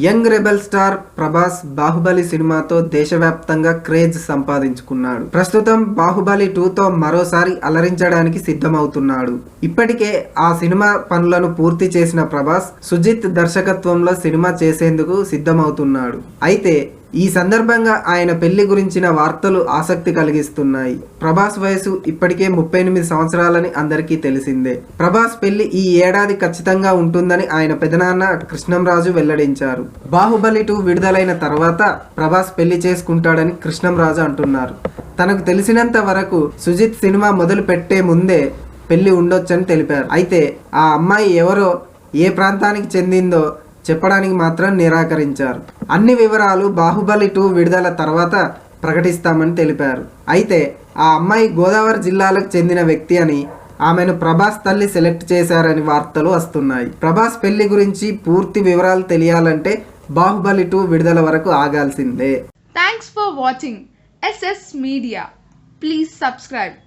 Young rebel star Prabhas Baahubali సినిమాతో దేశవ్యాప్తంగా craze సంపాదించుకున్నాడు. ప్రస్తుతం బాహుబలి 2తో మరోసారి అలరించడానికి సిద్ధమవుతున్నాడు. ఇప్పటికే ఆ సినిమా పనులను పూర్తి చేసిన ప్రభాస్ సుజిత్ దర్శకత్వంలో సినిమా చేసేందుకు సిద్ధమవుతున్నాడు. అయితే ఈ సందర్భంగా ఆయన పెళ్లి గురించిన వార్తలు ఆసక్తి కలిగిస్తున్నాయి. ప్రభాస్ వయసు ఇప్పటికే 38 సంవత్సరాలని అందరికీ తెలిసిందే. ప్రభాస్ పెళ్లి ఈ ఏడాది ఖచ్చితంగా ఉంటుందని ఆయన పెదనాన్న కృష్ణంరాజు వెల్లడించారు. బాహుబలి 2 విడుదలైన తర్వాత ప్రభాస్ పెళ్లి చేసుకుంటాడని కృష్ణంరాజు అంటున్నారు. తనకు తెలిసినంత వరకు సుజిత్ సినిమా మొదలు పెట్టే ముందే పెళ్లి ఉండొచ్చని తెలిపారు. అయితే ఆ అమ్మాయి ఎవరో, ఏ ప్రాంతానికి చెందిందో చెప్పడానికి మాత్రం నిరాకరించారు. అన్ని వివరాలు బాహుబలి 2 విడుదల తర్వాత ప్రకటిస్తామని తెలిపారు. అయితే ఆ అమ్మాయి గోదావరి జిల్లాలకు చెందిన వ్యక్తి అని, ఆమెను ప్రభాస్ తల్లి సెలెక్ట్ చేశారని వార్తలు వస్తున్నాయి. ప్రభాస్ పెళ్లి గురించి పూర్తి వివరాలు తెలియాలంటే బాహుబలి 2 విడుదల వరకు ఆగాల్సిందే. Thanks for watching SS Media. Please subscribe.